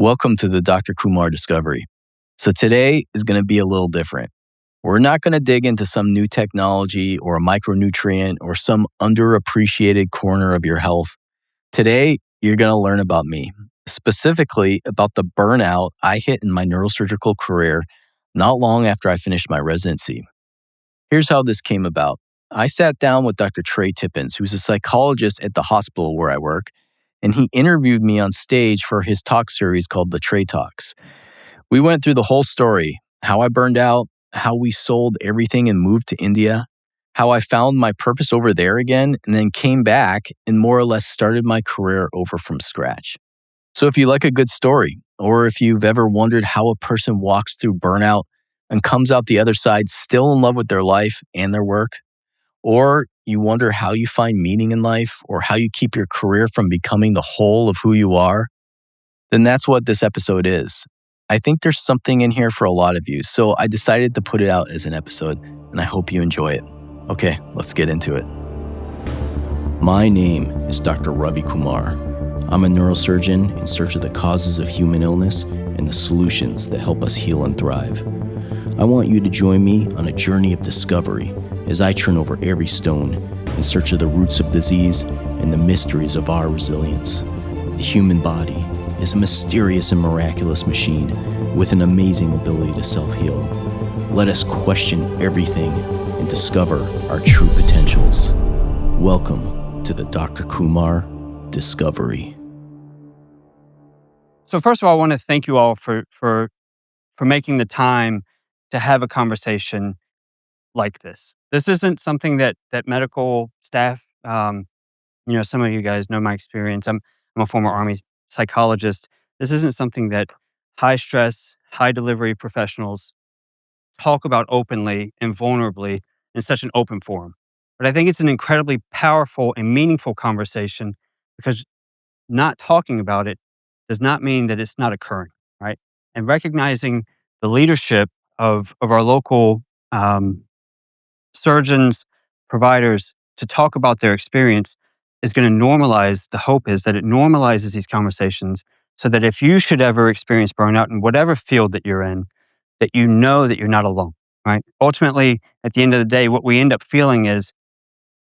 Welcome to the Dr. Kumar Discovery. So today is going to be a little different. We're not going to dig into some new technology or a micronutrient or some underappreciated corner of your health. Today, you're going to learn about me, specifically about the burnout I hit in my neurosurgical career not long after I finished my residency. Here's how this came about. I sat down with Dr. Trey Tippens, who's a psychologist at the hospital where I work, and he interviewed me on stage for his talk series called The Trey Talks. We went through the whole story, how I burned out, how we sold everything and moved to India, how I found my purpose over there again, and then came back and more or less started my career over from scratch. So if you like a good story, or if you've ever wondered how a person walks through burnout and comes out the other side still in love with their life and their work, or you wonder how you find meaning in life or how you keep your career from becoming the whole of who you are, then that's what this episode is. I think there's something in here for a lot of you, so I decided to put it out as an episode, and I hope you enjoy it. Okay, let's get into it. My name is Dr. Ravi Kumar. I'm a neurosurgeon in search of the causes of human illness and the solutions that help us heal and thrive. I want you to join me on a journey of discovery as I turn over every stone in search of the roots of disease and the mysteries of our resilience. The human body is a mysterious and miraculous machine with an amazing ability to self-heal. Let us question everything and discover our true potentials. Welcome to the Dr. Kumar Discovery. So first of all, I want to thank you all for making the time to have a conversation like this. This isn't something that medical staff, some of you guys know my experience. I'm a former Army psychologist. This isn't something that high stress, high delivery professionals talk about openly and vulnerably in such an open forum. But I think it's an incredibly powerful and meaningful conversation because not talking about it does not mean that it's not occurring, right? And recognizing the leadership of our local surgeons, providers to talk about their experience is going to normalize. The hope is that it normalizes these conversations so that if you should ever experience burnout in whatever field that you're in, that you know that you're not alone, right? Ultimately, at the end of the day, what we end up feeling is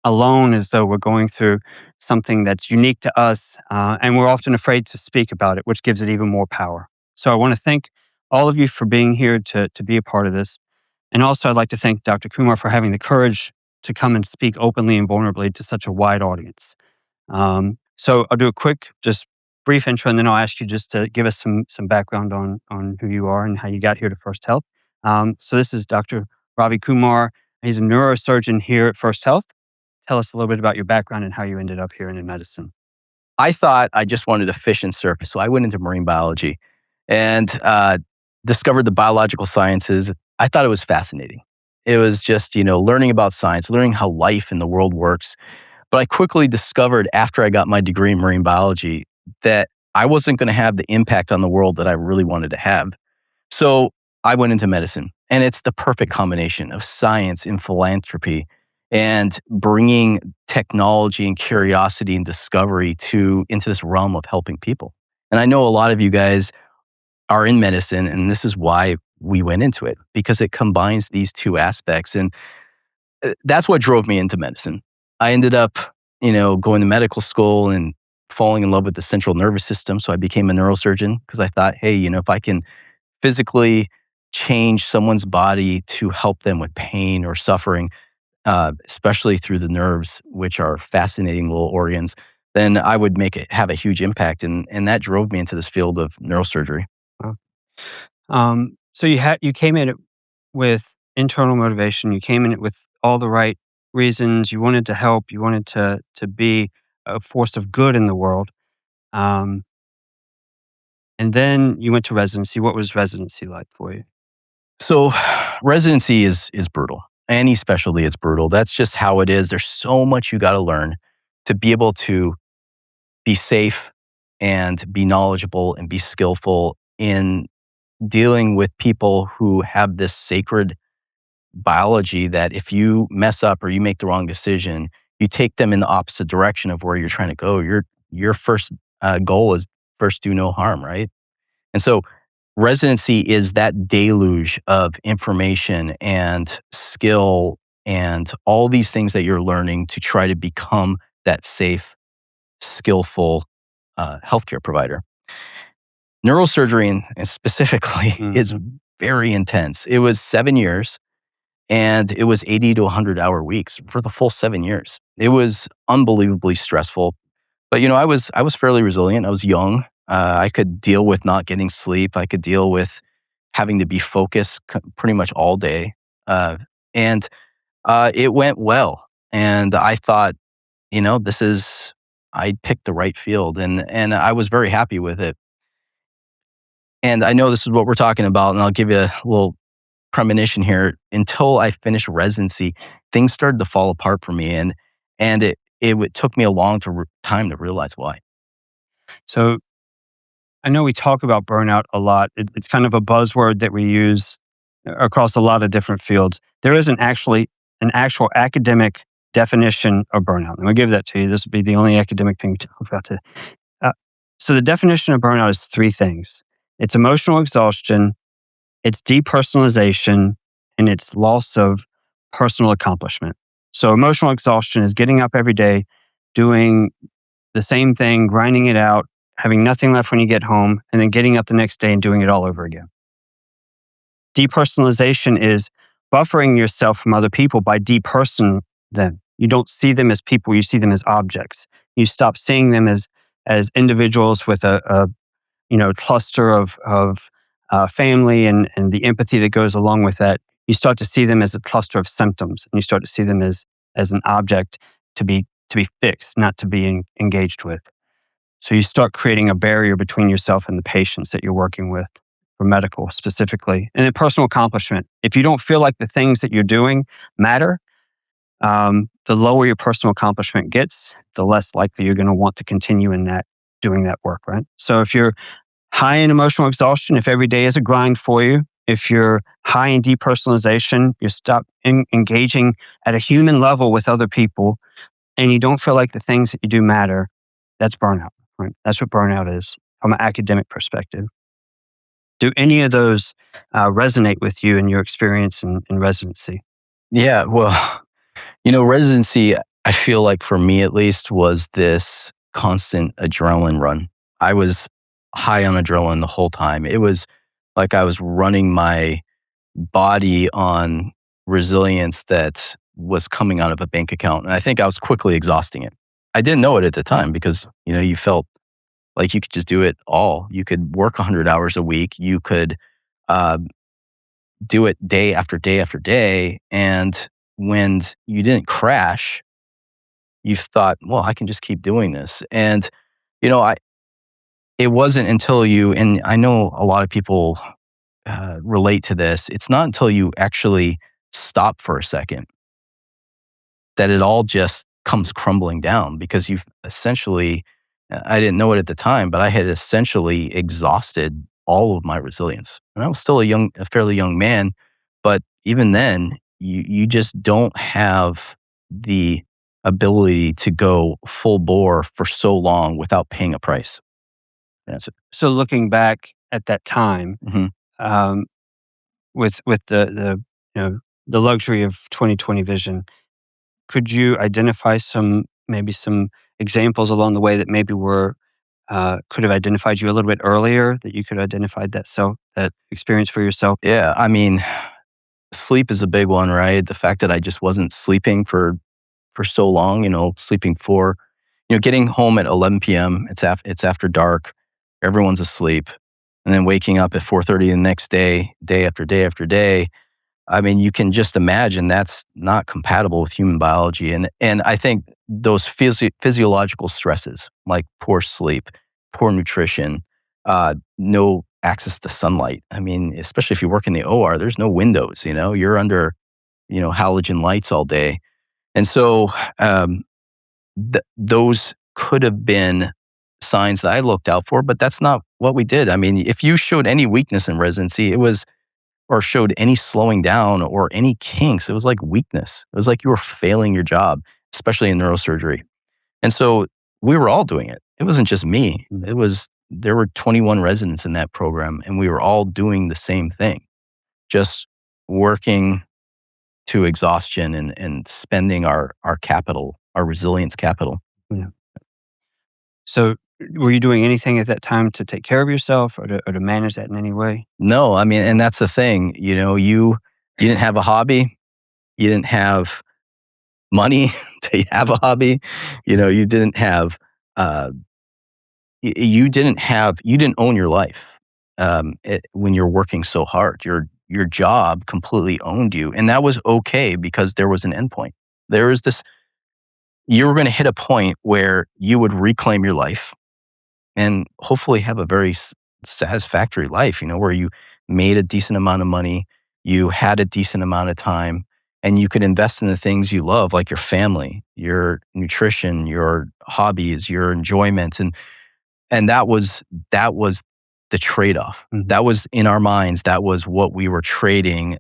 alone, as though we're going through something that's unique to us, and we're often afraid to speak about it, which gives it even more power. So I want to thank all of you for being here to be a part of this. And also, I'd like to thank Dr. Kumar for having the courage to come and speak openly and vulnerably to such a wide audience. So I'll do a quick, just brief intro, and then I'll ask you just to give us some background on who you are and how you got here to First Health. So this is Dr. Ravi Kumar. He's a neurosurgeon here at First Health. Tell us a little bit about your background and how you ended up here in medicine. I thought I just wanted to fish and surf, so I went into marine biology and discovered the biological sciences. I thought it was fascinating. It was just, learning about science, learning how life in the world works. But I quickly discovered after I got my degree in marine biology that I wasn't going to have the impact on the world that I really wanted to have. So I went into medicine, and it's the perfect combination of science and philanthropy and bringing technology and curiosity and discovery into this realm of helping people. And I know a lot of you guys are in medicine, and this is why we went into it, because it combines these two aspects. And that's what drove me into medicine. I ended up, going to medical school and falling in love with the central nervous system. So I became a neurosurgeon because I thought, hey, if I can physically change someone's body to help them with pain or suffering, especially through the nerves, which are fascinating little organs, then I would have a huge impact. And that drove me into this field of neurosurgery. Wow. So you came in it with internal motivation. You came in it with all the right reasons. You wanted to help. You wanted to be a force of good in the world. And then you went to residency. What was residency like for you? So residency is brutal. Any specialty, it's brutal. That's just how it is. There's so much you got to learn to be able to be safe and be knowledgeable and be skillful in dealing with people who have this sacred biology that if you mess up or you make the wrong decision, you take them in the opposite direction of where you're trying to go. Your first goal is first do no harm, right? And so residency is that deluge of information and skill and all these things that you're learning to try to become that safe, skillful healthcare provider. Neurosurgery, and specifically, is very intense. It was 7 years, and it was 80 to 100-hour weeks for the full 7 years. It was unbelievably stressful. But I was fairly resilient. I was young. I could deal with not getting sleep. I could deal with having to be focused pretty much all day. And it went well. And I thought, this is I picked the right field, and I was very happy with it. And I know this is what we're talking about, and I'll give you a little premonition here. Until I finished residency, things started to fall apart for me, and it took me a long time to realize why. So I know we talk about burnout a lot. It's kind of a buzzword that we use across a lot of different fields. There isn't actually an actual academic definition of burnout. I'm going to give that to you. This would be the only academic thing we talk about today. Uh, so the definition of burnout is three things. It's emotional exhaustion, it's depersonalization, and it's loss of personal accomplishment. So emotional exhaustion is getting up every day, doing the same thing, grinding it out, having nothing left when you get home, and then getting up the next day and doing it all over again. Depersonalization is buffering yourself from other people by depersoning them. You don't see them as people, you see them as objects. You stop seeing them as individuals with a cluster of family and the empathy that goes along with that. You start to see them as a cluster of symptoms, and you start to see them as an object to be fixed, not to be engaged with. So you start creating a barrier between yourself and the patients that you're working with, for medical specifically. And then personal accomplishment. If you don't feel like the things that you're doing matter, the lower your personal accomplishment gets, the less likely you're going to want to continue in doing that work, right? So if you're high in emotional exhaustion, if every day is a grind for you, if you're high in depersonalization, you stop engaging at a human level with other people, and you don't feel like the things that you do matter, that's burnout, right? That's what burnout is from an academic perspective. Do any of those resonate with you in your experience in residency? Yeah, well, residency, I feel like for me at least, was this constant adrenaline run. I was high on adrenaline the whole time. It was like I was running my body on resilience that was coming out of a bank account. And I think I was quickly exhausting it. I didn't know it at the time because, you felt like you could just do it all. You could work 100 hours a week. You could uh, do it day after day after day. And when you didn't crash, you thought, well, I can just keep doing this. And, I it wasn't until and I know a lot of people relate to this. It's not until you actually stop for a second that it all just comes crumbling down because you've essentially, I didn't know it at the time, but I had essentially exhausted all of my resilience. And I was still a fairly young man, but even then, you just don't have the ability to go full bore for so long without paying a price. Yeah. So looking back at that time, Mhm. um, with the luxury of 2020 vision, could you identify some examples along the way that maybe could have identified you a little bit earlier, that you could have identified that experience for yourself? Yeah, I mean, sleep is a big one, right? The fact that I just wasn't sleeping for so long, sleeping for, getting home at 11 p.m. It's after dark, everyone's asleep, and then waking up at 4:30 the next day, day after day after day. I mean, you can just imagine that's not compatible with human biology, and I think those physiological stresses like poor sleep, poor nutrition, no access to sunlight. I mean, especially if you work in the OR, there's no windows. You're under halogen lights all day, and so um, those could have been signs that I looked out for, but that's not what we did. I mean, if you showed any weakness in residency, or showed any slowing down or any kinks, it was like weakness. It was like you were failing your job, especially in neurosurgery. And so we were all doing it. It wasn't just me. It was there were 21 residents in that program, and we were all doing the same thing, just working to exhaustion and spending our capital, our resilience capital. Yeah. So, were you doing anything at that time to take care of yourself or to manage that in any way? No, I mean, and that's the thing, you didn't have a hobby, you didn't have money to have a hobby, you didn't have, uh, you didn't own your life, when you're working so hard. Your job completely owned you, and that was okay because there was an endpoint. There was this You were gonna hit a point where you would reclaim your life and hopefully have a very satisfactory life, where you made a decent amount of money, you had a decent amount of time, and you could invest in the things you love, like your family, your nutrition, your hobbies, your enjoyment, and that was the trade-off. Mhm. That was in our minds. That was what we were trading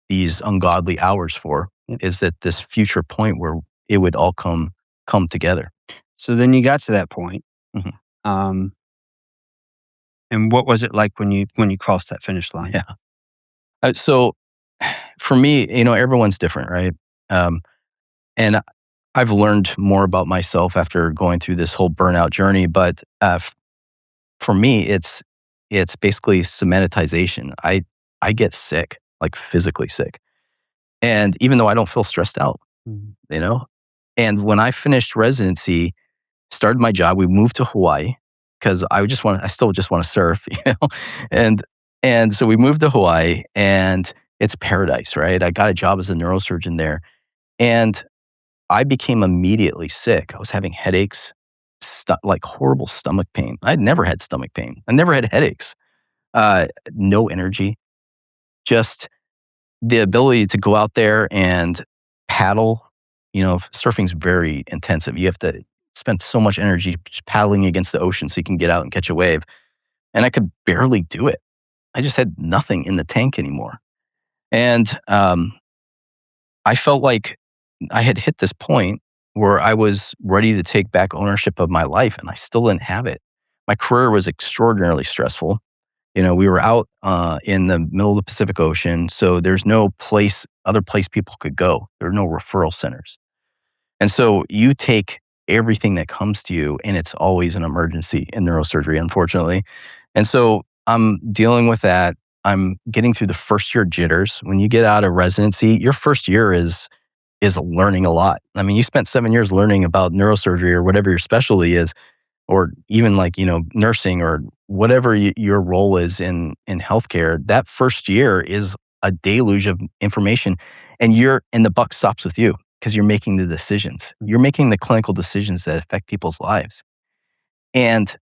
these ungodly hours for. Yep. Is that this future point where it would all come together? So then you got to that point. Mhm. Um, and what was it like when you crossed that finish line? Yeah. So for me, everyone's different, right? Um, and I've learned more about myself after going through this whole burnout journey. But for me, it's basically somatization. I get sick, like physically sick, and even though I don't feel stressed out, Mhm. you know. And when I finished residency, started my job, we moved to Hawaii because I still just want to surf, and so we moved to Hawaii, and it's paradise, right? I got a job as a neurosurgeon there, and I became immediately sick. I was having headaches, like horrible stomach pain. I'd never had stomach pain. I never had headaches. No energy, just the ability to go out there and paddle. Surfing's very intensive. You have to spend so much energy just paddling against the ocean so you can get out and catch a wave. And I could barely do it. I just had nothing in the tank anymore. And I felt like I had hit this point where I was ready to take back ownership of my life, and I still didn't have it. My career was extraordinarily stressful. We were out in the middle of the Pacific Ocean, so there's no other place people could go. There are no referral centers. And so you take everything that comes to you, and it's always an emergency in neurosurgery, unfortunately. And so I'm dealing with that. I'm getting through the first year jitters. When you get out of residency, your first year is learning a lot. I mean, you spent 7 years learning about neurosurgery or whatever your specialty is, or even like, nursing or whatever your role is in healthcare. That first year is a deluge of information, and the buck stops with you because you're making the decisions. You're making the clinical decisions that affect people's lives. And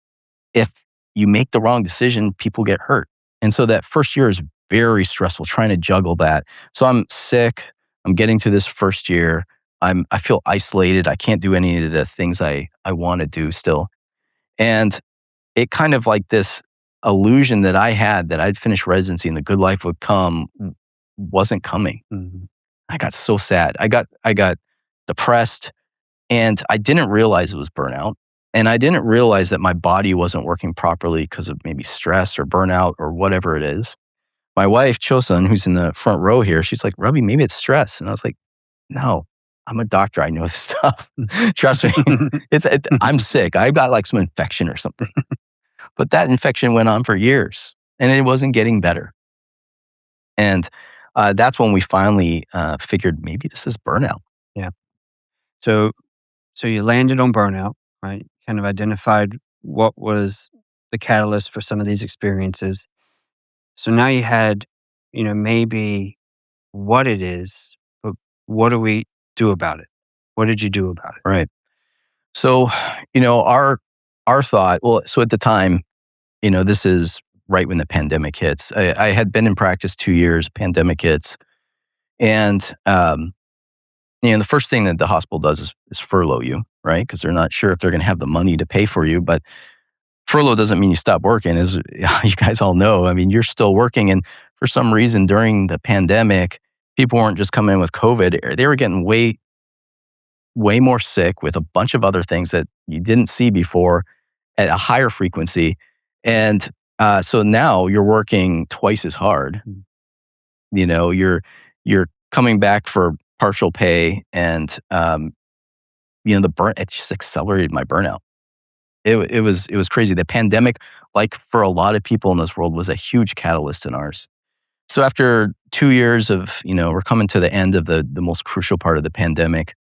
if you make the wrong decision, people get hurt. And so that first year is very stressful trying to juggle that. So I'm sick. I'm getting through this first year. I feel isolated. I can't do any of the things I want to do still. And it kind of like this illusion that I had that I'd finish residency and the good life would come wasn't coming. Mhm. I got so sad. I got depressed, and I didn't realize it was burnout. And I didn't realize that my body wasn't working properly because of maybe stress or burnout or whatever it is. My wife, Chosun, who's in the front row here, she's like, Robbie, maybe it's stress. And I was like, no, I'm a doctor. I know this stuff. Trust me. I'm sick. I've got like some infection or something. But that infection went on for years and it wasn't getting better. And that's when we finally figured maybe this is burnout. Yeah. So so you landed on burnout, right? Kind of identified what was the catalyst for some of these experiences. So now you had, maybe what it is, but what do we do about it? What did you do about it? Right. So, our thought, well, so at the time, this is right when the pandemic hits. I had been in practice 2 years, pandemic hits. And, the first thing that the hospital does is furlough you, right? Because they're not sure if they're going to have the money to pay for you. But furlough doesn't mean you stop working, as you guys all know. I mean, you're still working. And for some reason during the pandemic, people weren't just coming in with COVID. They were getting way more sick with a bunch of other things that you didn't see before at a higher frequency. And so now you're working twice as hard. Mm. You're coming back for partial pay, and it just accelerated my burnout. It was crazy. The pandemic, like for a lot of people in this world, was a huge catalyst in ours. So after 2 years of, we're coming to the end of the most crucial part of the pandemic.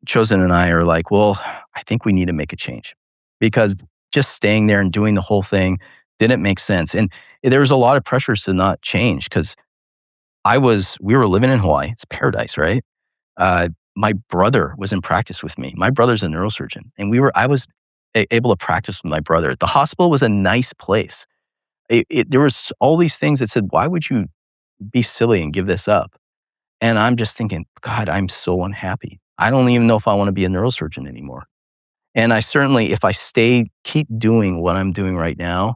Chosen and I are like, well, I think we need to make a change, because just staying there and doing the whole thing didn't make sense. And there was a lot of pressures to not change, because we were living in Hawaii. It's paradise, right? My brother was in practice with me. My brother's a neurosurgeon, and I was able to practice with my brother. The hospital was a nice place. There was all these things that said, why would you be silly and give this up? And I'm just thinking, God, I'm so unhappy. I don't even know if I want to be a neurosurgeon anymore. And I certainly, if I keep doing what I'm doing right now,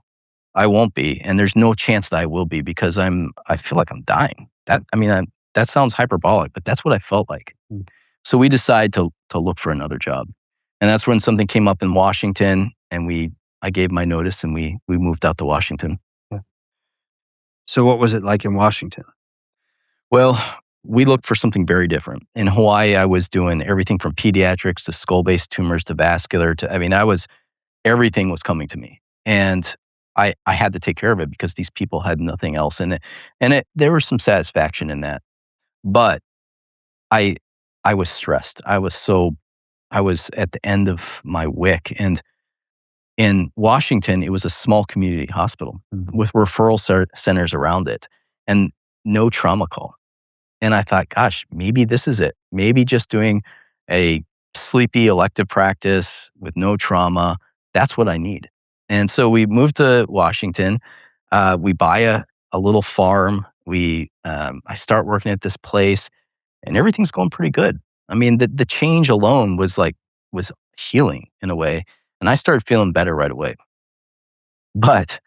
I won't be. And there's no chance that I will be, because I feel like I'm dying. That sounds hyperbolic, but that's what I felt like. Mm. So we decided to look for another job. And that's when something came up in Washington, and I gave my notice, and we moved out to Washington. Yeah. So what was it like in Washington? Well, we looked for something very different. In Hawaii, I was doing everything from pediatrics to skull-based tumors to vascular everything was coming to me. And I had to take care of it, because these people had nothing else in it. And there was some satisfaction in that. But I I was stressed. I was at the end of my wick. And in Washington, it was a small community hospital with referral centers around it, and no trauma call. And I thought, gosh, maybe this is it. Maybe just doing a sleepy elective practice with no trauma, that's what I need. And so we moved to Washington. We buy a little farm. I start working at this place, and everything's going pretty good. I mean, the change alone was healing in a way, and I started feeling better right away. But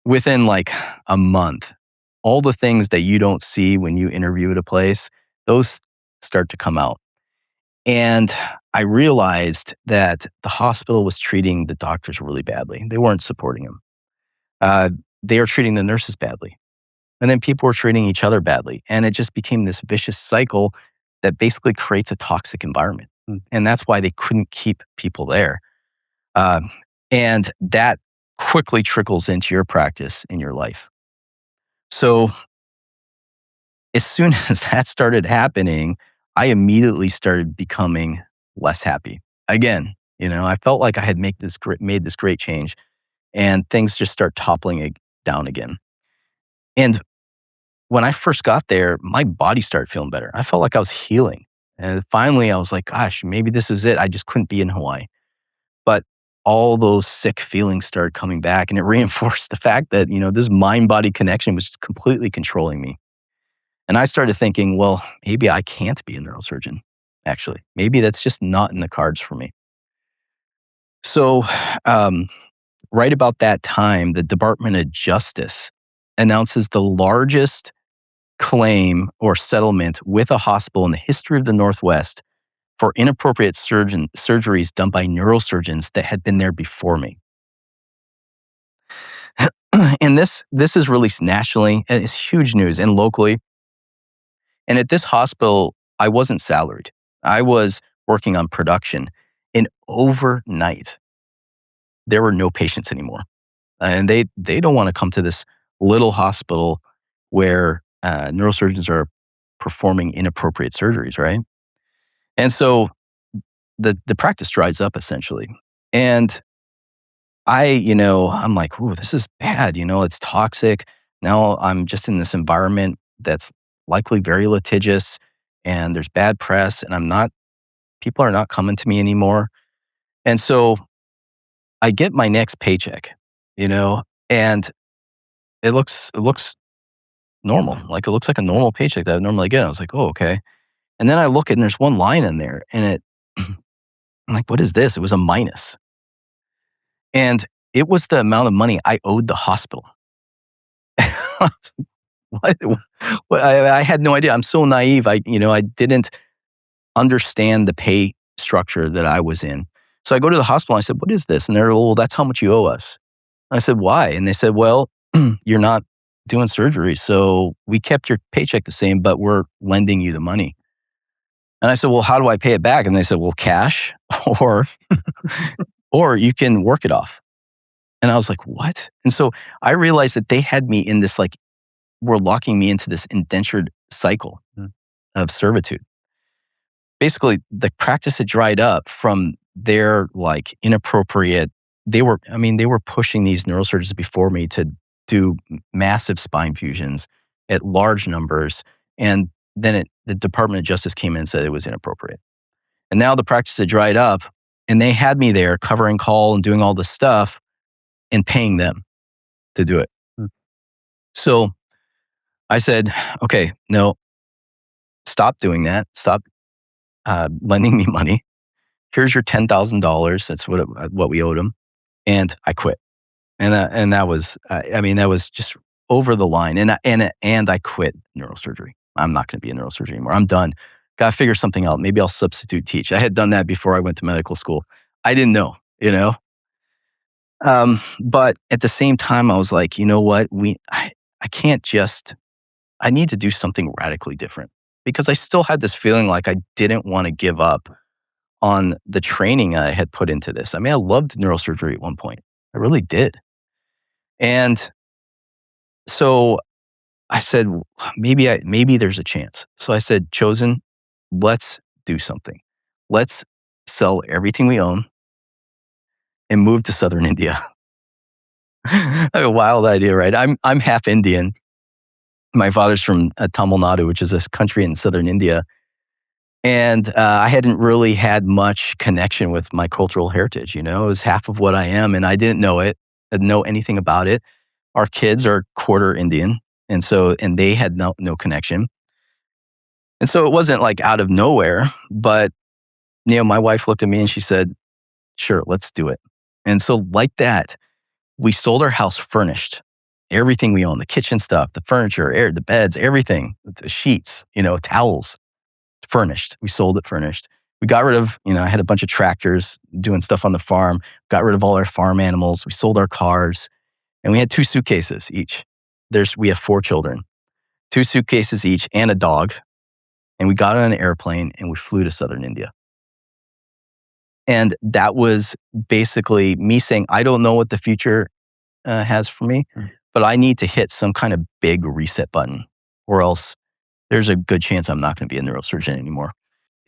within like a month, all the things that you don't see when you interview at a place, those start to come out. And I realized that the hospital was treating the doctors really badly. They weren't supporting them. Uh, they were treating the nurses badly. And then people were treating each other badly. And it just became this vicious cycle that basically creates a toxic environment. And that's why they couldn't keep people there. Um, and that quickly trickles into your practice in your life. So as soon as that started happening, I immediately started becoming less happy. Again, I felt like I had made this great change, and things just start toppling down again. And when I first got there, my body started feeling better. I felt like I was healing. And finally, I was like, gosh, maybe this is it. I just couldn't be in Hawaii. But all those sick feelings started coming back, and it reinforced the fact that, this mind-body connection was completely controlling me. And I started thinking, well, maybe I can't be a neurosurgeon, actually. Maybe that's just not in the cards for me. So, um, right about that time, the Department of Justice announces the largest claim or settlement with a hospital in the history of the Northwest for inappropriate surgeries done by neurosurgeons that had been there before me. And this is released nationally, and it's huge news, and locally. And at this hospital, I wasn't salaried. I was working on production. And overnight, there were no patients anymore. And they don't want to come to this little hospital where neurosurgeons are performing inappropriate surgeries, right? And so the practice dries up essentially. And I'm like, ooh, this is bad. It's toxic. Now I'm just in this environment that's likely very litigious, and there's bad press, and people are not coming to me anymore. And so I get my next paycheck, and it looks normal. Like it looks like a normal paycheck that I normally get. I was like, oh, okay. And then I look and there's one line in there, and I'm like, what is this? It was a minus. And it was the amount of money I owed the hospital. What? I had no idea. I'm so naive. I didn't understand the pay structure that I was in. So I go to the hospital and I said, what is this? And they're, well, that's how much you owe us. I said, why? And they said, well, you're not doing surgery. So we kept your paycheck the same, but we're lending you the money. And I said, well, how do I pay it back? And they said, well, cash or, or you can work it off. And I was like, what? And so I realized that they had me in this, like, were locking me into this indentured cycle of servitude. Basically, the practice had dried up from their like inappropriate. They were pushing these neurosurgeons before me to do massive spine fusions at large numbers. And then the Department of Justice came in and said it was inappropriate. And now the practice had dried up and they had me there covering call and doing all this stuff and paying them to do it. Mm. So I said, okay, no, stop doing that. Stop lending me money. Here's your $10,000. That's what we owed him. And I quit. And that was, that was just over the line. And I quit neurosurgery. I'm not going to be a neurosurgeon anymore. I'm done. Got to figure something out. Maybe I'll substitute teach. I had done that before I went to medical school. I didn't know, you know? But at the same time, I was like, you know what? I can't just, I need to do something radically different because I still had this feeling like I didn't want to give up on the training I had put into this. I mean, I loved neurosurgery at one point. I really did. And so I said, maybe there's a chance. So I said, Chosen, let's do something. Let's sell everything we own and move to southern India. A wild idea, right? I'm half Indian. My father's from Tamil Nadu, which is this country in southern India. And I hadn't really had much connection with my cultural heritage. You know, it was half of what I am, and I didn't know it, didn't know anything about it. Our kids are quarter Indian, and they had no connection. And so it wasn't like out of nowhere, but my wife looked at me and she said, "Sure, let's do it." And so like that, we sold our house furnished, everything we own, the kitchen stuff, the furniture, the beds, everything, the sheets, towels. Furnished. We sold it furnished. We got rid of, I had a bunch of tractors doing stuff on the farm, got rid of all our farm animals. We sold our cars and we had 2 suitcases each. We have 4 children, 2 suitcases each and a dog. And we got on an airplane and we flew to southern India. And that was basically me saying, I don't know what the future has for me, but I need to hit some kind of big reset button or else there's a good chance I'm not going to be a neurosurgeon anymore.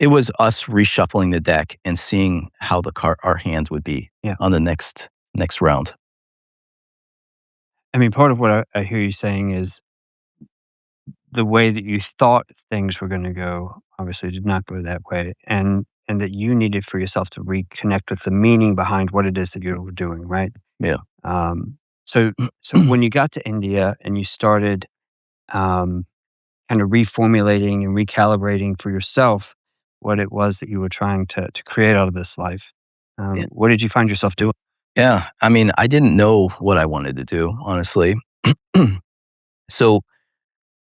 It was us reshuffling the deck and seeing how our hands would be on the next round. I mean, part of what I hear you saying is the way that you thought things were going to go obviously did not go that way, and that you needed for yourself to reconnect with the meaning behind what it is that you were doing, right? Yeah. So when you got to India and you started kind of reformulating and recalibrating for yourself what it was that you were trying to create out of this life, Yeah. what did you find yourself doing? Yeah. I mean, I didn't know what I wanted to do, honestly. So,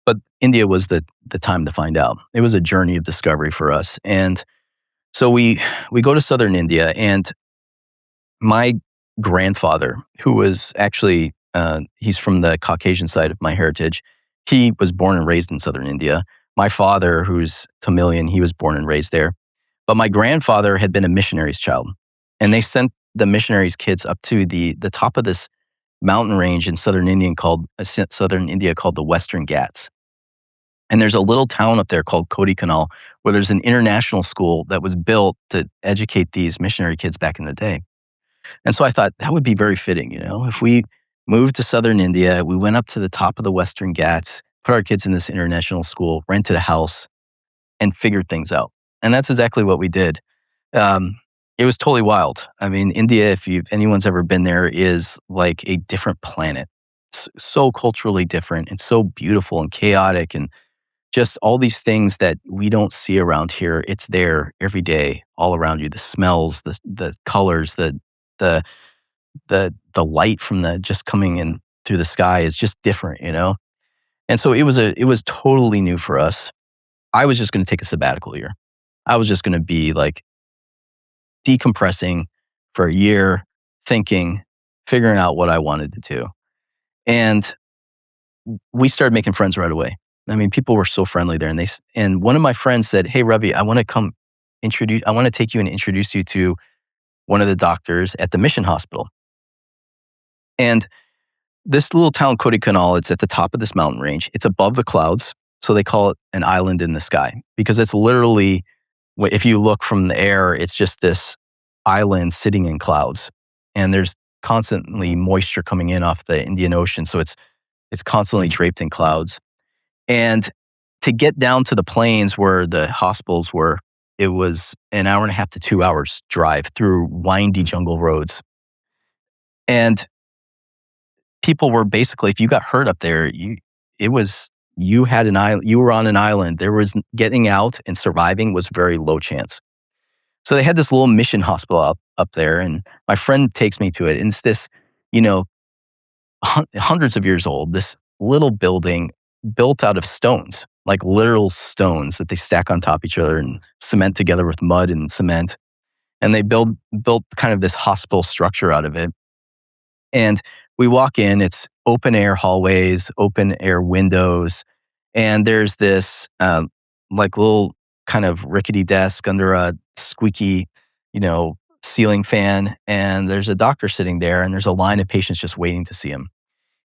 but India was the time to find out. It was a journey of discovery for us. And so we go to southern India, and my grandfather, who was actually, he's from the Caucasian side of my heritage. He was born and raised in southern India. My father, who's Tamilian, he was born and raised there. But my grandfather had been a missionary's child, and they sent the missionaries' kids up to the top of this mountain range in southern India called the Western Ghats. And there's a little town up there called Kodaikanal, where there's an international school that was built to educate these missionary kids back in the day. And so I thought that would be very fitting, if we moved to southern India, we went up to the top of the Western Ghats, put our kids in this international school, rented a house, and figured things out. And that's exactly what we did. It was totally wild. I mean, India, if anyone's ever been there, is like a different planet. It's so culturally different and so beautiful and chaotic and just all these things that we don't see around here. It's there every day, all around you. The smells, the colors, the light from the just coming in through the sky is just different, And so it was totally new for us. I was just going to take a sabbatical year. I was just going to be like decompressing for a year, thinking, figuring out what I wanted to do. And we started making friends right away. I mean, people were so friendly there. And one of my friends said, "Hey, Ravi, I want to take you and introduce you to one of the doctors at the mission hospital." And this little town, Kodaikanal, it's at the top of this mountain range. It's above the clouds. So they call it an island in the sky because it's literally, if you look from the air, it's just this island sitting in clouds. And there's constantly moisture coming in off the Indian Ocean. So it's constantly draped in clouds. And to get down to the plains where the hospitals were, it was an hour and a half to 2 hours drive through windy jungle roads. And people were basically, if you got hurt up there, you had an island, you were on an island. There was getting out and surviving was very low chance. So they had this little mission hospital up there, and my friend takes me to it. And it's this, you know, hundreds of years old, this little building built out of stones, like literal stones that they stack on top of each other and cement together with mud and cement. And they built kind of this hospital structure out of it. And we walk in, it's open air hallways, open air windows, and there's this like little kind of rickety desk under a squeaky, ceiling fan. And there's a doctor sitting there, and there's a line of patients just waiting to see him.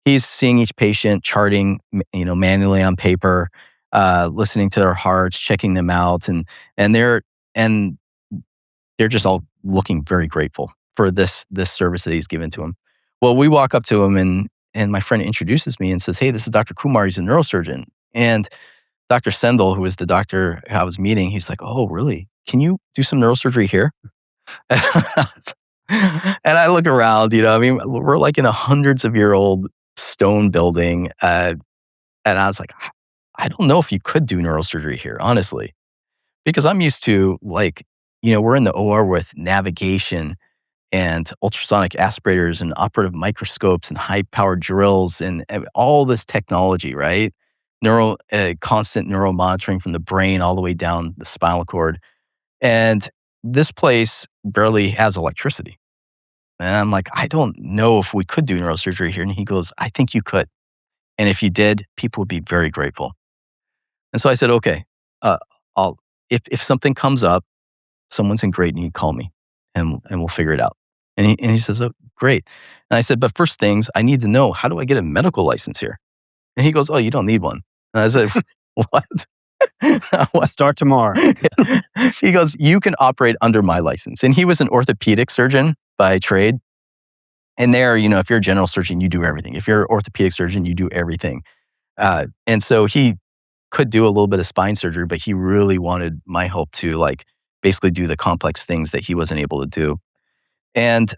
He's seeing each patient, charting, manually on paper, listening to their hearts, checking them out, and they're just all looking very grateful for this service that he's given to him. Well, we walk up to him, and my friend introduces me and says, "Hey, this is Dr. Kumar. He's a neurosurgeon." And Dr. Sendel, who was the doctor I was meeting, he's like, "Oh, really? Can you do some neurosurgery here?" And I look around, we're like in a hundreds of year old stone building. And I was like, I don't know if you could do neurosurgery here, honestly, because I'm used to we're in the OR with navigation and ultrasonic aspirators and operative microscopes and high powered drills and all this technology, right? Constant neuro monitoring from the brain all the way down the spinal cord. And this place barely has electricity. And I'm like, I don't know if we could do neurosurgery here. And he goes, "I think you could. And if you did, people would be very grateful." And so I said, "Okay, I'll if something comes up, someone's in great need, call me, and we'll figure it out." And he says, "Oh, great." And I said, "But first things, I need to know, how do I get a medical license here?" And he goes, "Oh, you don't need one." And I said, "What?" What? Start tomorrow. He goes, "You can operate under my license." And he was an orthopedic surgeon by trade. And there, if you're a general surgeon, you do everything. If you're an orthopedic surgeon, you do everything. And so he could do a little bit of spine surgery, but he really wanted my help to basically do the complex things that he wasn't able to do. And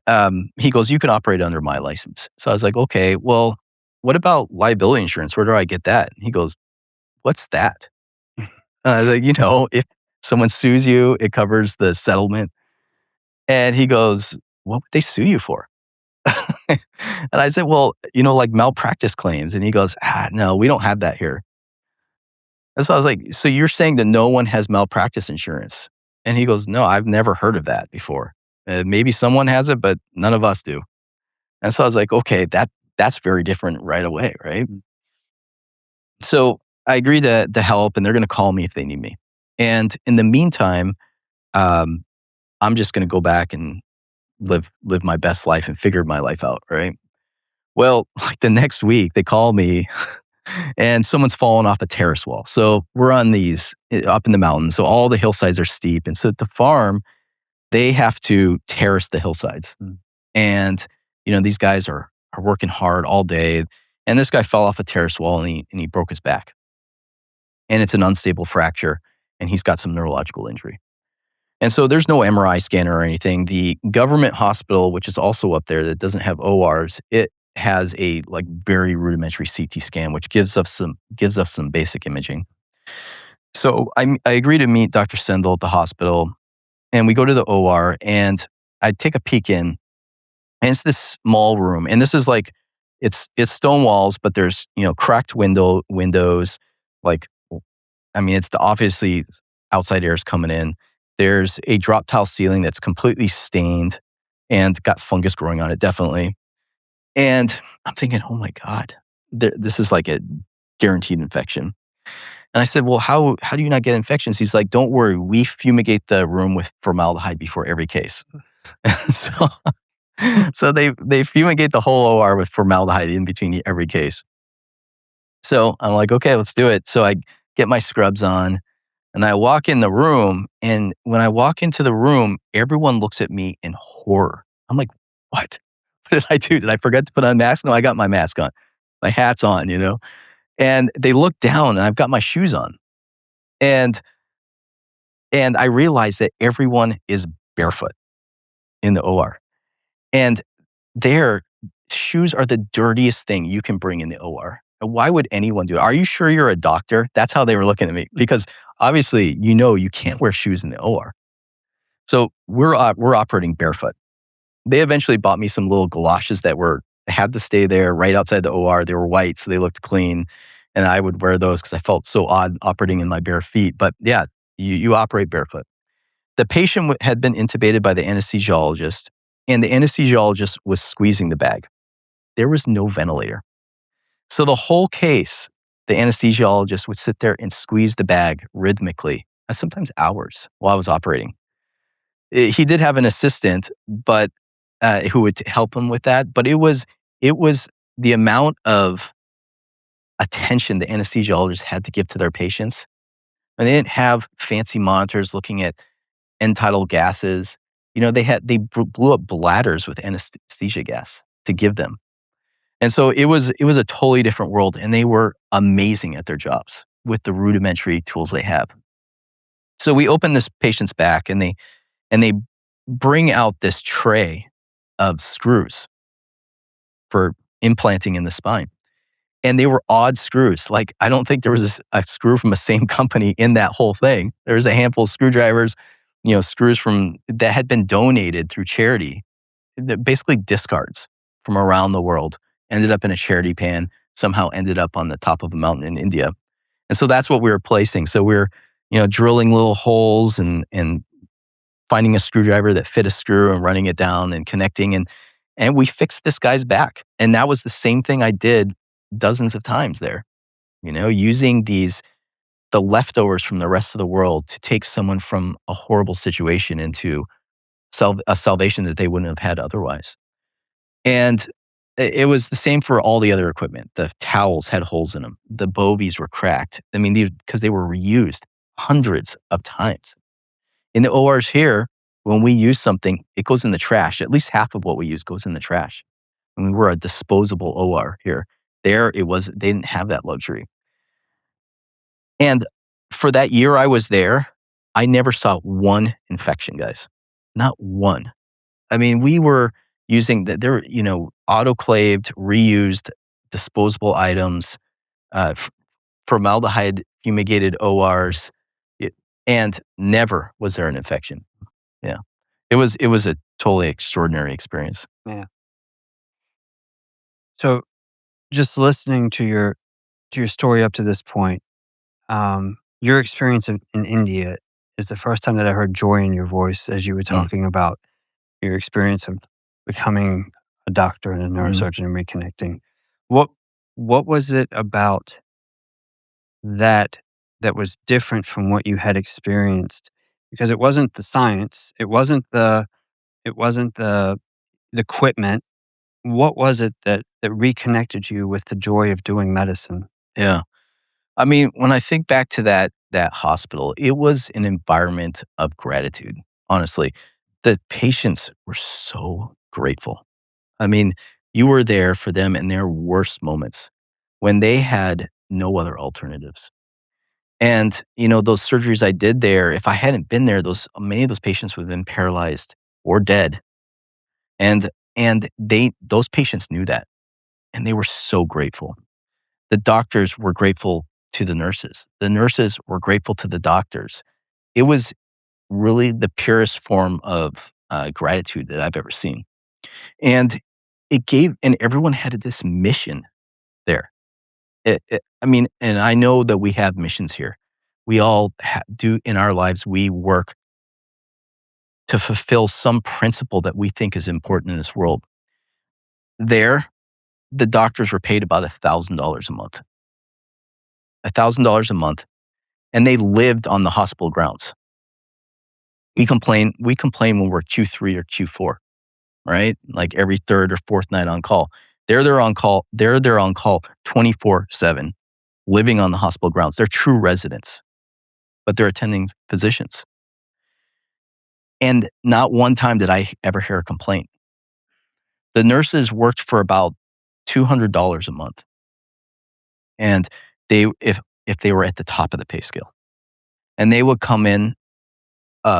he goes, "You can operate under my license." So I was like, "Okay, well, what about liability insurance? Where do I get that?" And he goes, "What's that?" I was like, "If someone sues you, it covers the settlement." And he goes, "What would they sue you for?" And I said, "Well, like malpractice claims." And he goes, "No, we don't have that here." And so I was like, "So you're saying that no one has malpractice insurance?" And he goes, "No, I've never heard of that before. Maybe someone has it, but none of us do." And so I was like, "Okay, that's very different right away, right?" So I agreed to help, and they're going to call me if they need me. And in the meantime, um, I'm just going to go back and live my best life and figure my life out, right? Well, like the next week, they call me and someone's fallen off a terrace wall. So we're on these up in the mountains. So all the hillsides are steep. And so at the farm, they have to terrace the hillsides. And, these guys are working hard all day. And this guy fell off a terrace wall and he broke his back. And it's an unstable fracture. And he's got some neurological injury. And so there's no MRI scanner or anything. The government hospital, which is also up there that doesn't have ORs, it has a very rudimentary CT scan, which gives us some basic imaging. So I agree to meet Dr. Sendel at the hospital, and we go to the OR, and I take a peek in, and it's this small room, and this is it's stone walls, but there's cracked windows, it's obviously outside air is coming in. There's a drop tile ceiling that's completely stained and got fungus growing on it, definitely. And I'm thinking, oh my God, this is like a guaranteed infection. And I said, well, how do you not get infections? He's like, don't worry, we fumigate the room with formaldehyde before every case. so so they fumigate the whole OR with formaldehyde in between every case. So I'm like, okay, let's do it. So I get my scrubs on and I walk in the room. And when I walk into the room, everyone looks at me in horror. I'm like, what? What did I do? Did I forget to put on a mask? No, I got my mask on. My hat's on. And they look down and I've got my shoes on. And and I realize that everyone is barefoot in the OR. And their shoes are the dirtiest thing you can bring in the OR. Why would anyone do it? Are you sure you're a doctor? That's how they were looking at me because obviously, you can't wear shoes in the OR. So we're operating barefoot. They eventually bought me some little galoshes that had to stay there right outside the OR. They were white, so they looked clean, and I would wear those because I felt so odd operating in my bare feet. But yeah, you operate barefoot. The patient had been intubated by the anesthesiologist, and the anesthesiologist was squeezing the bag. There was no ventilator. So the whole case, the anesthesiologist would sit there and squeeze the bag rhythmically, sometimes hours while I was operating. He did have an assistant, but who would help him with that. But it was the amount of attention the anesthesiologist had to give to their patients. And they didn't have fancy monitors looking at end tidal gases. They blew up bladders with anesthesia gas to give them. And so it was a totally different world, and they were amazing at their jobs with the rudimentary tools they have. So we open this patient's back, and they bring out this tray of screws for implanting in the spine. And they were odd screws. Like, I don't think there was a screw from the same company in that whole thing. There was a handful of screwdrivers, screws that had been donated through charity. Basically discards from around the world, ended up in a charity pan, somehow ended up on the top of a mountain in India. And so that's what we were placing. So we're, drilling little holes and finding a screwdriver that fit a screw and running it down and connecting. And we fixed this guy's back. And that was the same thing I did dozens of times there, using the leftovers from the rest of the world to take someone from a horrible situation into a salvation that they wouldn't have had otherwise. And it was the same for all the other equipment. The towels had holes in them. The bovies were cracked. I mean, because they were reused hundreds of times. In the ORs here, when we use something, it goes in the trash. At least half of what we use goes in the trash. I mean, we're a disposable OR here. There, they didn't have that luxury. And for that year I was there, I never saw one infection, guys. Not one. I mean, we were using they're, autoclaved, reused, disposable items, formaldehyde fumigated ORs, and never was there an infection. Yeah. It was a totally extraordinary experience. Yeah. So just listening to your story up to this point, your experience in India is the first time that I heard joy in your voice as you were Mm, talking about your experience of becoming a doctor and a mhm. neurosurgeon and reconnecting. What what was it about that that was different from what you had experienced? Because it wasn't the science, it wasn't the equipment. What was it that reconnected you with the joy of doing medicine? Yeah. I mean, when I think back to that hospital, it was an environment of gratitude, honestly. The patients were so grateful. I mean, you were there for them in their worst moments when they had no other alternatives. And, those surgeries I did there, if I hadn't been there, many of those patients would have been paralyzed or dead. And those patients knew that, and they were so grateful. The doctors were grateful to the nurses. The nurses were grateful to the doctors. It was really the purest form of gratitude that I've ever seen. And and everyone had this mission there. I mean, and I know that we have missions here. We all do in our lives, we work to fulfill some principle that we think is important in this world. There, the doctors were paid about $1,000 a month. $1,000 a month, and they lived on the hospital grounds. We complain when we're Q3 or Q4, right? Like every third or fourth night on call. They're there on call 24/7, living on the hospital grounds. They're true residents, but they're attending physicians. And not one time did I ever hear a complaint. The nurses worked for about $200 a month, and if they were at the top of the pay scale, and they would come in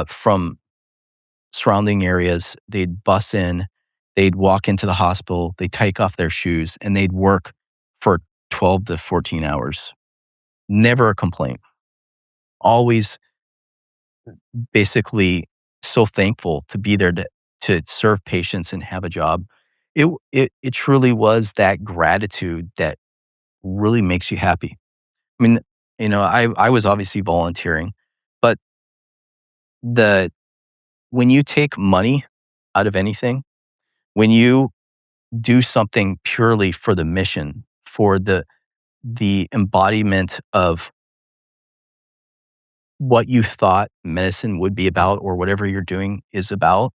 from surrounding areas. They'd bus in, they'd walk into the hospital, they'd take off their shoes, and they'd work for 12 to 14 hours. Never a complaint. Always basically so thankful to be there to serve patients and have a job. It truly was that gratitude that really makes you happy. I mean, I was obviously volunteering, but the when you take money out of anything, when you do something purely for the mission, for the embodiment of what you thought medicine would be about or whatever you're doing is about,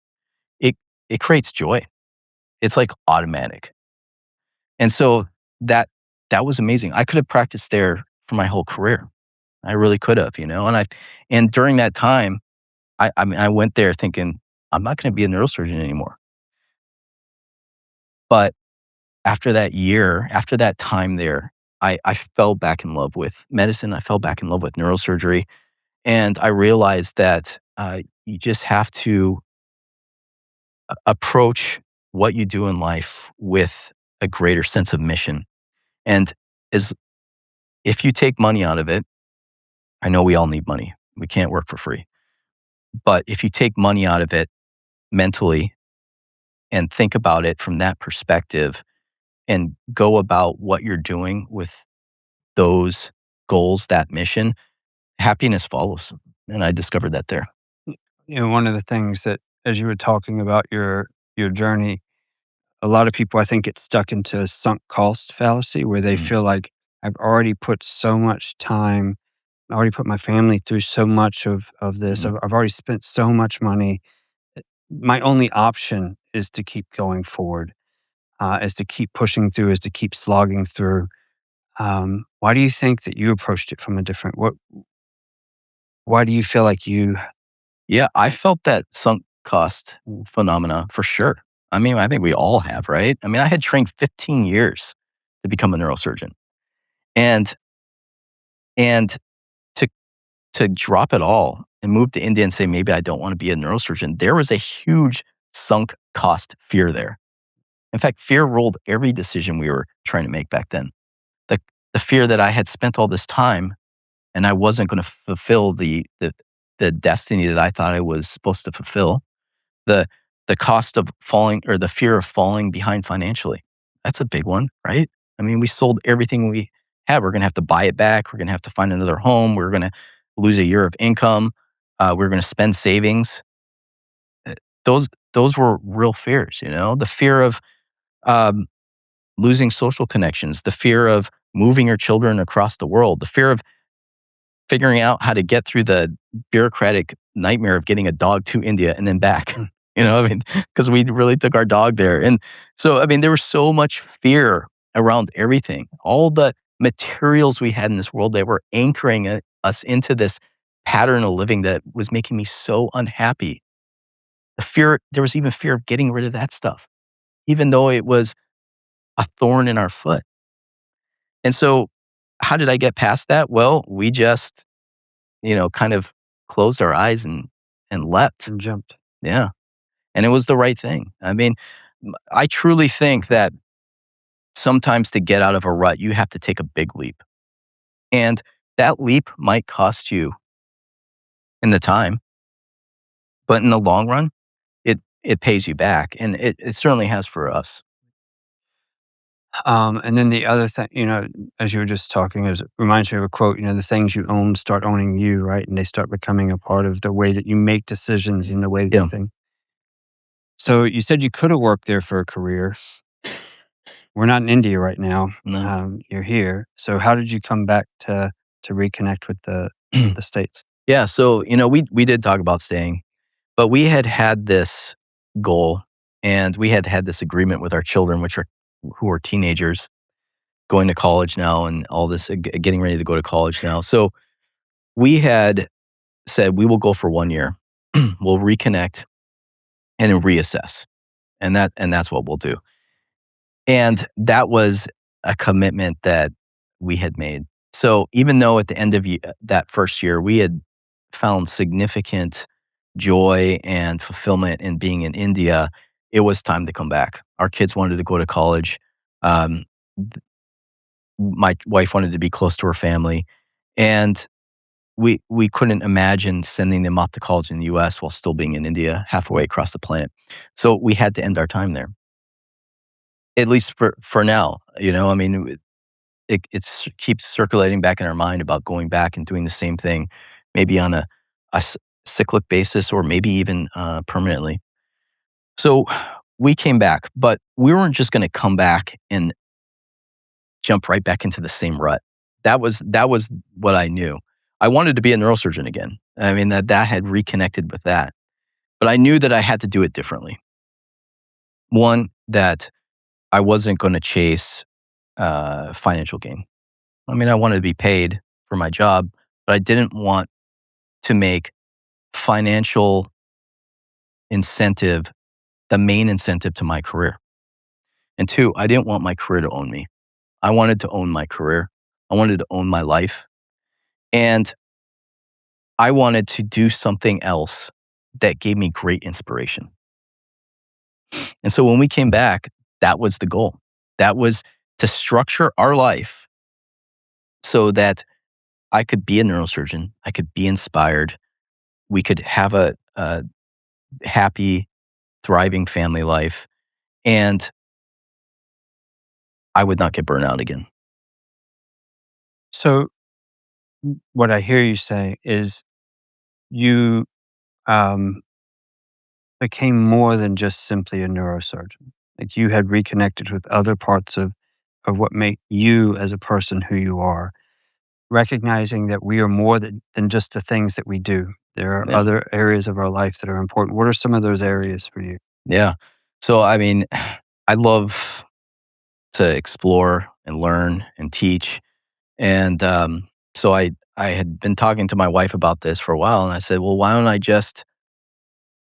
it it creates joy. It's like automatic. And so that that was amazing. I could have practiced there for my whole career. I really could have, and during that time, I mean, I went there thinking, I'm not gonna be a neurosurgeon anymore. But after that year, after that time there, I fell back in love with medicine. I fell back in love with neurosurgery. And I realized that you just have to approach what you do in life with a greater sense of mission. And as if you take money out of it, I know we all need money. We can't work for free. But if you take money out of it mentally and think about it from that perspective and go about what you're doing with those goals, that mission, happiness follows. And I discovered that there. One of the things that, as you were talking about your journey, a lot of people, I think, get stuck into a sunk cost fallacy where they Mm, feel like I've already put so much time, I already put my family through so much of this. mhm. I've already spent so much money. My only option is to keep going forward, is to keep pushing through, is to keep slogging through. Why do you think that you approached it from a different? Why do you feel like you? Yeah, I felt that sunk cost phenomena for sure. I mean, I think we all have, right? I mean, I had trained 15 years to become a neurosurgeon. And and to to drop it all and move to India and say, maybe I don't want to be a neurosurgeon, there was a huge sunk cost fear there. In fact, fear ruled every decision we were trying to make back then. The the fear that I had spent all this time and I wasn't going to fulfill the destiny that I thought I was supposed to fulfill. The the cost of falling or the fear of falling behind financially. That's a big one, right? I mean, we sold everything we had. We're gonna have to buy it back. We're gonna have to find another home. We're gonna lose a year of income. We're gonna spend savings. Uh, those were real fears, The fear of um, losing social connections, the fear of moving your children across the world, the fear of figuring out how to get through the bureaucratic nightmare of getting a dog to India and then back. Mm. I mean, because we really took our dog there. And so, I mean, there was so much fear around everything. All the materials we had in this world that were anchoring us into this pattern of living that was making me so unhappy. There was even fear of getting rid of that stuff, even though it was a thorn in our foot. And so, how did I get past that? Well, we just kind of closed our eyes and leapt. And jumped. Yeah, and it was the right thing. I mean, I truly think that sometimes to get out of a rut, you have to take a big leap, and that leap might cost you in the time, but in the long run, it pays you back, and it certainly has for us. And then the other thing, as you were just talking, is it reminds me of a quote. The things you own start owning you, right? And they start becoming a part of the way that you make decisions and the way that you Yeah. think. So you said you could have worked there for a career. we're not in India right now. No. You're here. So how did you come back to reconnect with the states? Yeah, so, we did talk about staying, but we had had this goal, and we had had this agreement with our children, who are teenagers, going to college now and all this, getting ready to go to college now. So, we had said, "We will go for 1 year. We'll reconnect and then reassess." And that's what we'll do. And that was a commitment that we had made. So even though at the end of that first year, we had found significant joy and fulfillment in being in India, it was time to come back. Our kids wanted to go to college. Um, my wife wanted to be close to her family. And we couldn't imagine sending them off to college in the US while still being in India, halfway across the planet. So we had to end our time there, at least for now. I mean, it keeps circulating back in our mind about going back and doing the same thing, maybe on a cyclic basis or maybe even permanently. So we came back, but we weren't just going to come back and jump right back into the same rut. That was what I knew. I wanted to be a neurosurgeon again. I mean, that had reconnected with that, but I knew that I had to do it differently. One, that I wasn't going to chase financial gain. I mean, I wanted to be paid for my job, but I didn't want to make financial incentive the main incentive to my career. And two, I didn't want my career to own me. I wanted to own my career. I wanted to own my life. And I wanted to do something else that gave me great inspiration. And so when we came back, that was the goal. That was to structure our life so that I could be a neurosurgeon. I could be inspired. We could have a happy, thriving family life, and I would not get burnt out again. So what I hear you say is you um, became more than just simply a neurosurgeon. Like you had reconnected with other parts of what make you as a person who you are, recognizing that we are more than just the things that we do. There are Yeah. other areas of our life that are important. What are some of those areas for you? Yeah. So, I mean, I love to explore and learn and teach. And so I had been talking to my wife about this for a while, and I said, well, why don't I just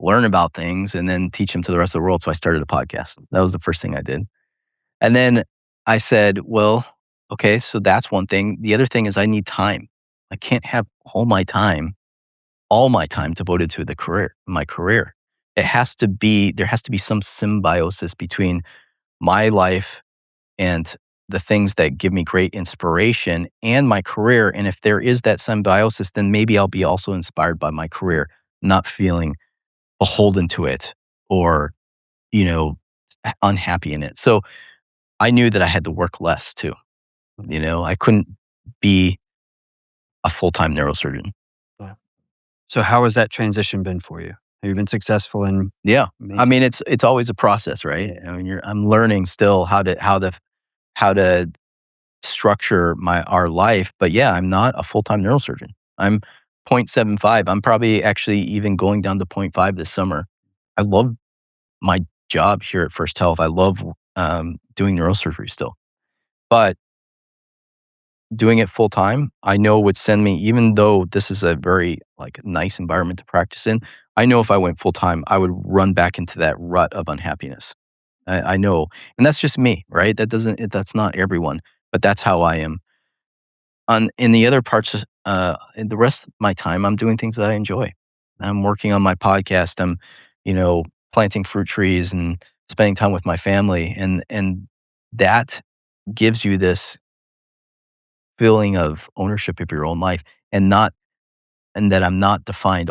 learn about things and then teach them to the rest of the world? So I started a podcast. That was the first thing I did. And then I said, well, okay, so that's one thing. The other thing is I need time. I can't have all my time devoted to my career. There has to be some symbiosis between my life and the things that give me great inspiration and my career. And if there is that symbiosis, then maybe I'll be also inspired by my career, not feeling beholden to it or, you know, unhappy in it. So I knew that I had to work less too. I couldn't be a full-time neurosurgeon. Yeah. So how has that transition been for you? Have you been successful in Yeah. I making? mean, it's always a process, right? Yeah. I mean, I'm learning still how to structure our life. But yeah, I'm not a full-time neurosurgeon. I'm 0.75. I'm probably actually even going down to point 0.5 this summer. I love my job here at First Health. I love doing neurosurgery still. But doing it full time, I know would send me, even though this is a very like nice environment to practice in, I know if I went full time, I would run back into that rut of unhappiness. I know. And that's just me, right? That's not everyone, but that's how I am. In the other parts, in the rest of my time, I'm doing things that I enjoy. I'm working on my podcast. I'm, you know, planting fruit trees and spending time with my family, and that gives you this feeling of ownership of your own life, and not and that I'm not defined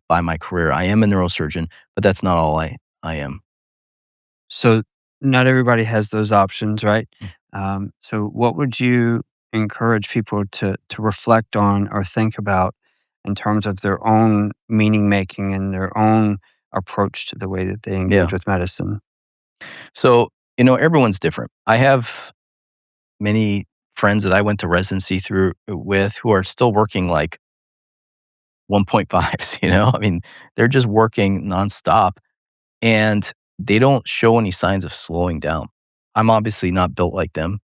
by my career. I am a neurosurgeon, but that's not all I am. So not everybody has those options, right? Mm. So what would you encourage people to reflect on or think about in terms of their own meaning making and their own approach to the way that they Yeah. engage with medicine? So Everyone's different. I have many friends that I went to residency through with who are still working like 1.5s, I mean, they're just working nonstop and they don't show any signs of slowing down. I'm obviously not built like them.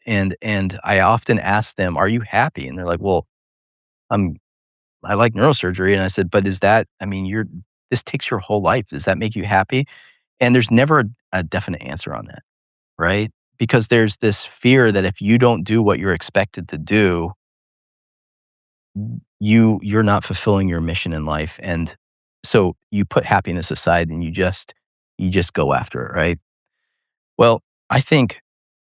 And I often ask them, "Are you happy?" And they're like, "Well, I'm I like neurosurgery." And I said, "But is that I mean, you're this takes your whole life. Does that make you happy?" And there's never a definite answer on that, right? Because there's this fear that if you don't do what you're expected to do, you're not fulfilling your mission in life. And so you put happiness aside and you just go after it, right? Well, I think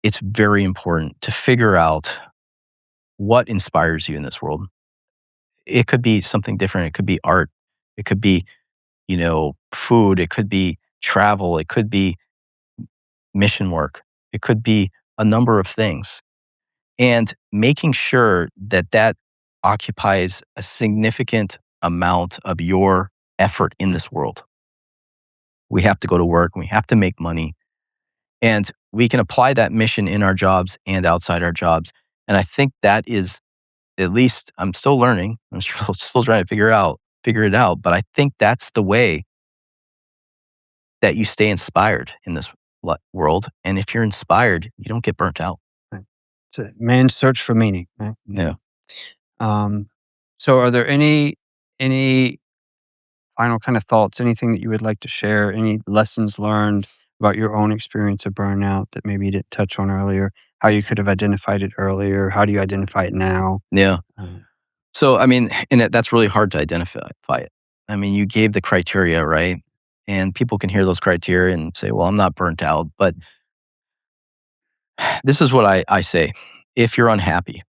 it's very important to figure out what inspires you in this world. It could be something different. It could be art. It could be, food. It could be travel. It could be mission work. It could be a number of things. And making sure that that occupies a significant amount of your effort in this world. We have to go to work. We have to make money. And we can apply that mission in our jobs and outside our jobs. And I think that is, at least I'm still learning. I'm still trying to figure it out. But I think that's the way that you stay inspired in this world. And if you're inspired, you don't get burnt out. Right. It's a man's search for meaning, right? Yeah. Um, so are there any final kind of thoughts, anything that you would like to share, any lessons learned about your own experience of burnout that maybe you didn't touch on earlier, how you could have identified it earlier, how do you identify it now? Yeah. Uh, So, I mean, that's really hard to identify it. I mean, you gave the criteria, right? And people can hear those criteria and say, well, I'm not burnt out. But this is what I say. If you're unhappy,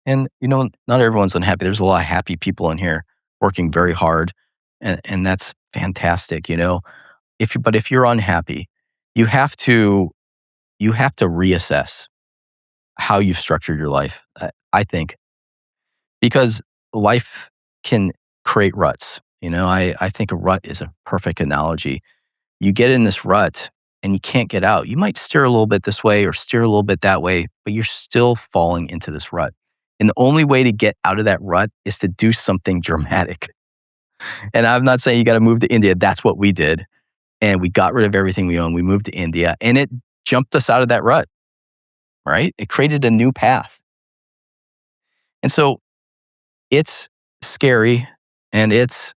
and not everyone's unhappy. There's a lot of happy people in here working very hard. And that's fantastic, But if you're unhappy, you have to reassess how you've structured your life, I think, because life can create ruts. I think a rut is a perfect analogy. You get in this rut and you can't get out. You might steer a little bit this way or steer a little bit that way, but you're still falling into this rut. And the only way to get out of that rut is to do something dramatic. And I'm not saying you got to move to India. That's what we did. And we got rid of everything we own. We moved to India and it jumped us out of that rut, right? It created a new path. And so it's scary and it's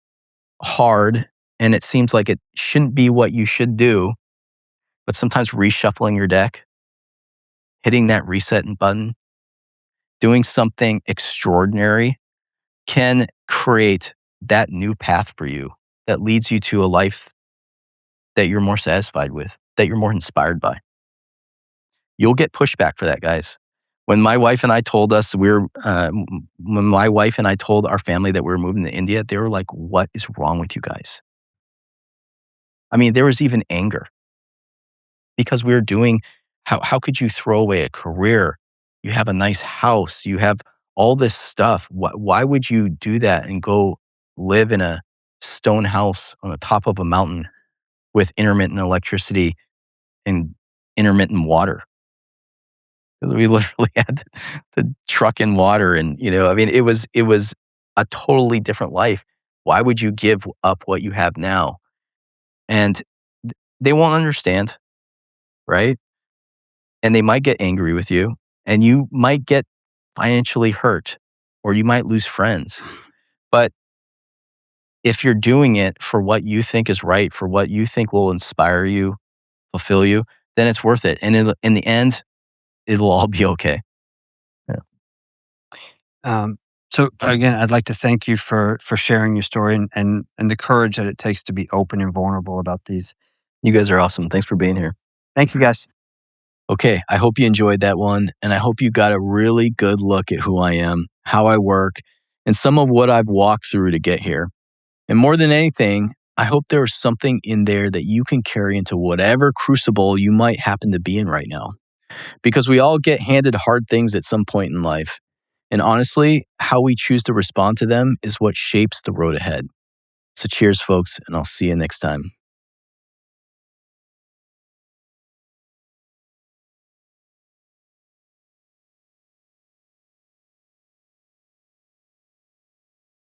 hard and it seems like it shouldn't be what you should do. But sometimes reshuffling your deck, hitting that reset button, doing something extraordinary can create that new path for you that leads you to a life that you're more satisfied with, that you're more inspired by. You'll get pushback for that, guys. When my wife and I told when my wife and I told our family that we were moving to India, they were like, "What is wrong with you guys?" I mean, there was even anger because we were doing. How could you throw away a career? You have a nice house. You have all this stuff. Why would you do that and go live in a stone house on the top of a mountain with intermittent electricity and intermittent water? Because we literally had to truck in water and, I mean, it was a totally different life. Why would you give up what you have now? And they won't understand, right? And they might get angry with you and you might get financially hurt or you might lose friends. But if you're doing it for what you think is right, for what you think will inspire you, fulfill you, then it's worth it. And in the end, it'll all be okay. Yeah. um, so again, I'd like to thank you for sharing your story and the courage that it takes to be open and vulnerable about these. You guys are awesome. Thanks for being here. Thank you, guys. Okay, I hope you enjoyed that one, and I hope you got a really good look at who I am, how I work, and some of what I've walked through to get here. And more than anything, I hope there was something in there that you can carry into whatever crucible you might happen to be in right now. Because we all get handed hard things at some point in life. And honestly, how we choose to respond to them is what shapes the road ahead. So cheers, folks, and I'll see you next time.